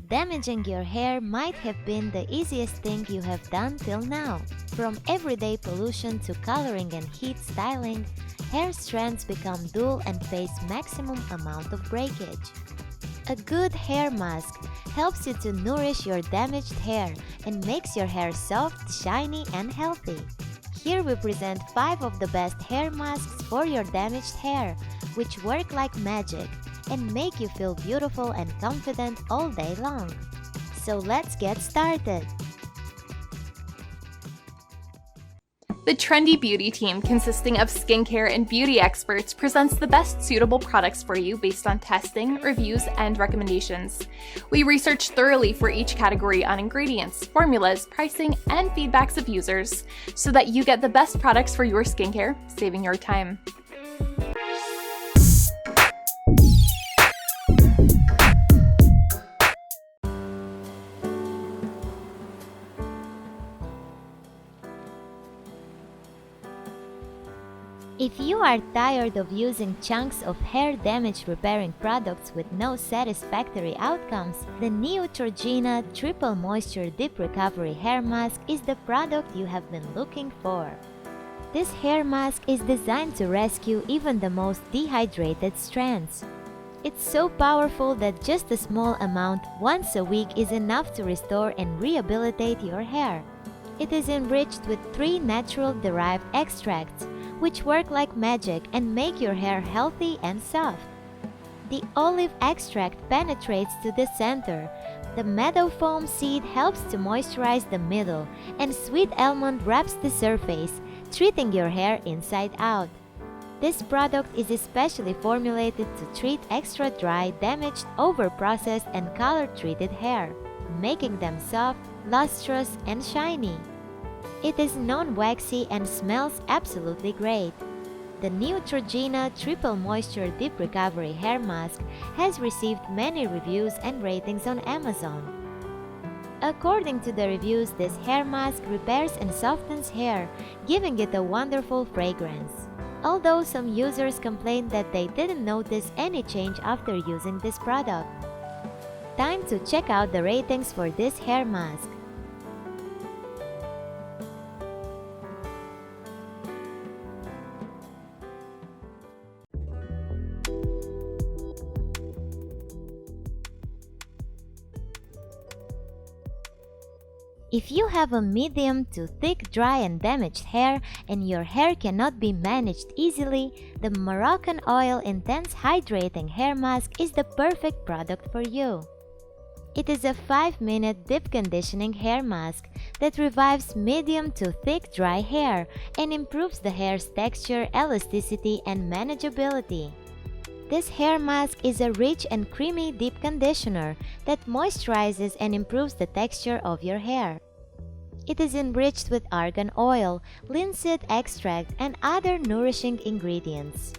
Damaging your hair might have been the easiest thing you have done till now. From everyday pollution to coloring and heat styling, hair strands become dull and face maximum amount of breakage. A good hair mask helps you to nourish your damaged hair and makes your hair soft, shiny, and healthy. Here we present 5 of the best hair masks for your damaged hair, which work like magic and make you feel beautiful and confident all day long. So let's get started! The Trendy Beauty team, consisting of skincare and beauty experts, presents the best suitable products for you based on testing, reviews, and recommendations. We research thoroughly for each category on ingredients, formulas, pricing, and feedbacks of users so that you get the best products for your skincare, saving your time. If you are tired of using chunks of hair damage repairing products with no satisfactory outcomes, the Neutrogena Triple Moisture Deep Recovery Hair Mask is the product you have been looking for. This hair mask is designed to rescue even the most dehydrated strands. It's so powerful that just a small amount once a week is enough to restore and rehabilitate your hair. It is enriched with 3 natural derived extracts, which work like magic and make your hair healthy and soft. The olive extract penetrates to the center, the meadow foam seed helps to moisturize the middle, and sweet almond wraps the surface, treating your hair inside out. This product is especially formulated to treat extra dry, damaged, over-processed, and color-treated hair, making them soft, lustrous, and shiny. It is non-waxy and smells absolutely great. The Neutrogena Triple Moisture Deep Recovery Hair Mask has received many reviews and ratings on Amazon. According to the reviews, this hair mask repairs and softens hair, giving it a wonderful fragrance. Although some users complained that they didn't notice any change after using this product. Time to check out the ratings for this hair mask. If you have a medium to thick, dry and damaged hair and your hair cannot be managed easily, the Moroccanoil Intense Hydrating Hair Mask is the perfect product for you. It is a 5-minute deep conditioning hair mask that revives medium to thick, dry hair and improves the hair's texture, elasticity and manageability. This hair mask is a rich and creamy deep conditioner that moisturizes and improves the texture of your hair. It is enriched with argan oil, linseed extract, and other nourishing ingredients.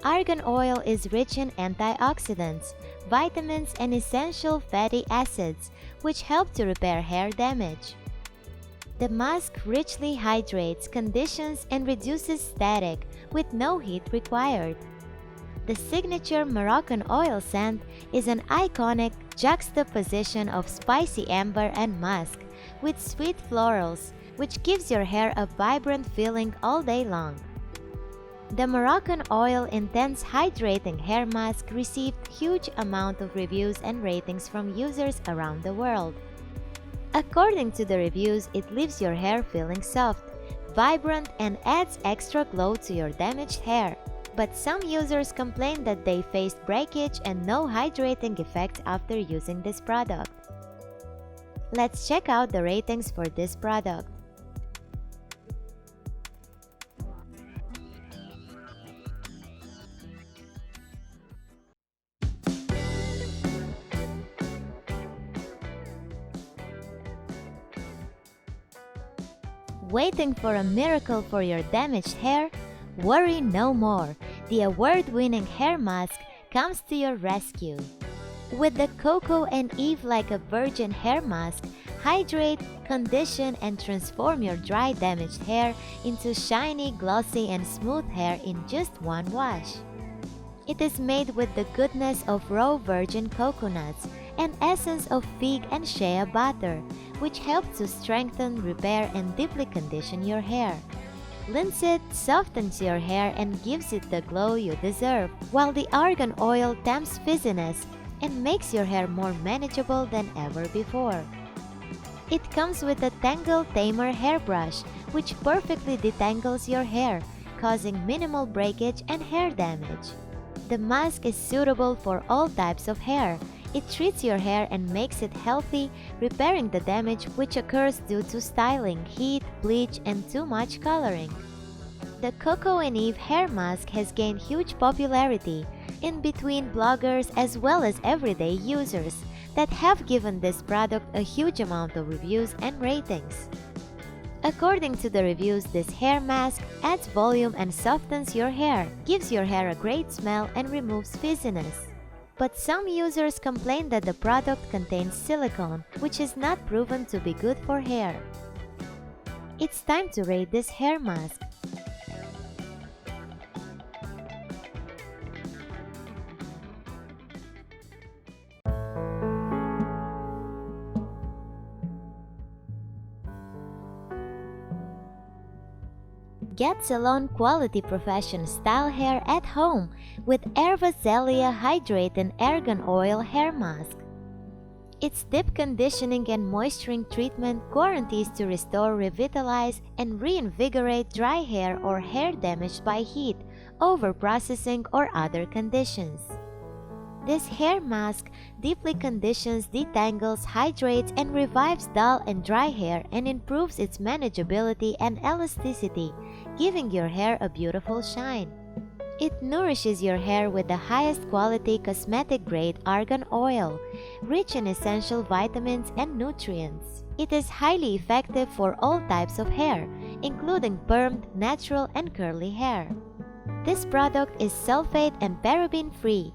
Argan oil is rich in antioxidants, vitamins, and essential fatty acids, which help to repair hair damage. The mask richly hydrates, conditions, and reduces static with no heat required. The signature Moroccanoil scent is an iconic juxtaposition of spicy amber and musk with sweet florals, which gives your hair a vibrant feeling all day long. The Moroccanoil Intense Hydrating Hair Mask received huge amount of reviews and ratings from users around the world. According to the reviews, it leaves your hair feeling soft, vibrant, and adds extra glow to your damaged hair. But some users complained that they faced breakage and no hydrating effect after using this product. Let's check out the ratings for this product. Waiting for a miracle for your damaged hair? Worry no more. The award-winning hair mask comes to your rescue. With the Coco and Eve Like a Virgin hair mask, hydrate, condition, and transform your dry, damaged hair into shiny, glossy, and smooth hair in just one wash. It is made with the goodness of raw virgin coconuts and essence of fig and shea butter, which helps to strengthen, repair, and deeply condition your hair. Linseed softens your hair and gives it the glow you deserve, while the argan oil tempts fizziness and makes your hair more manageable than ever before. It comes with a Tangle Tamer hairbrush, which perfectly detangles your hair, causing minimal breakage and hair damage. The mask is suitable for all types of hair. It treats your hair and makes it healthy, repairing the damage which occurs due to styling, heat, bleach, and too much coloring. The Coco and Eve hair mask has gained huge popularity in between bloggers as well as everyday users that have given this product a huge amount of reviews and ratings. According to the reviews, this hair mask adds volume and softens your hair, gives your hair a great smell, and removes fizziness. But some users complain that the product contains silicone, which is not proven to be good for hair. It's time to rate this hair mask. Get salon quality profession style hair at home with Ervasalia Hydrating Argan Oil Hair Mask. Its deep conditioning and moisturizing treatment guarantees to restore, revitalize, and reinvigorate dry hair or hair damaged by heat, overprocessing, or other conditions. This hair mask deeply conditions, detangles, hydrates, and revives dull and dry hair and improves its manageability and elasticity, giving your hair a beautiful shine. It nourishes your hair with the highest quality cosmetic-grade argan oil, rich in essential vitamins and nutrients. It is highly effective for all types of hair, including permed, natural, and curly hair. This product is sulfate and paraben-free.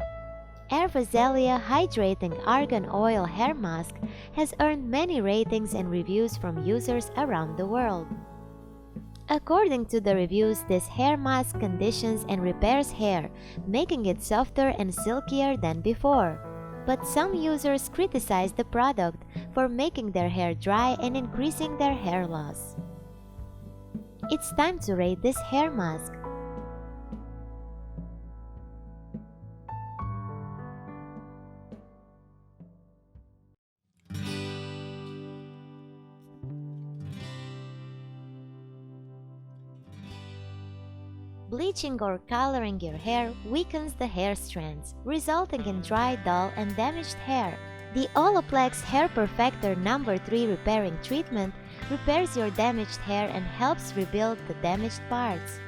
Ervasalia Hydrating Argan Oil Hair Mask has earned many ratings and reviews from users around the world. According to the reviews, this hair mask conditions and repairs hair, making it softer and silkier than before. But some users criticize the product for making their hair dry and increasing their hair loss. It's time to rate this hair mask. Bleaching or coloring your hair weakens the hair strands, resulting in dry, dull, and damaged hair. The Olaplex Hair Perfector No. 3 Repairing Treatment repairs your damaged hair and helps rebuild the damaged parts.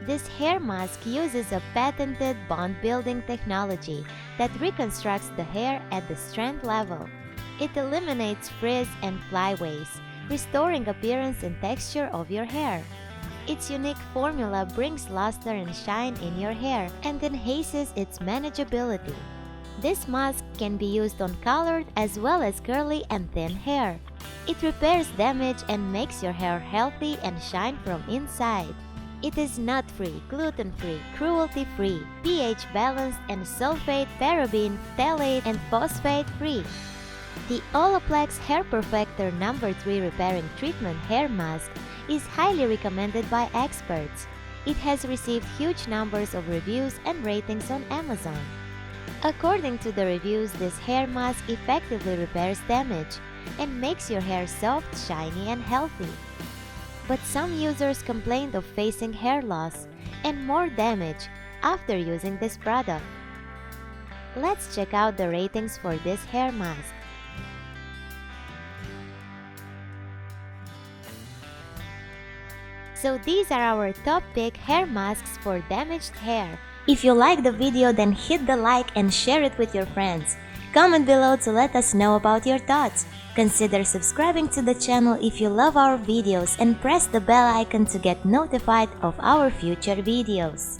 This hair mask uses a patented bond-building technology that reconstructs the hair at the strand level. It eliminates frizz and flyaways, restoring appearance and texture of your hair. Its unique formula brings luster and shine in your hair and enhances its manageability. This mask can be used on colored as well as curly and thin hair. It repairs damage and makes your hair healthy and shine from inside. It is nut-free, gluten-free, cruelty-free, pH-balanced, and sulfate, paraben, phthalate, and phosphate-free. The Olaplex Hair Perfector No. 3 Repairing Treatment Hair Mask is highly recommended by experts. It has received huge numbers of reviews and ratings on Amazon. According to the reviews, this hair mask effectively repairs damage and makes your hair soft, shiny, and healthy. But some users complained of facing hair loss and more damage after using this product. Let's check out the ratings for this hair mask. So these are our top pick hair masks for damaged hair. If you like the video, then hit the like and share it with your friends. Comment below to let us know about your thoughts. Consider subscribing to the channel if you love our videos and press the bell icon to get notified of our future videos.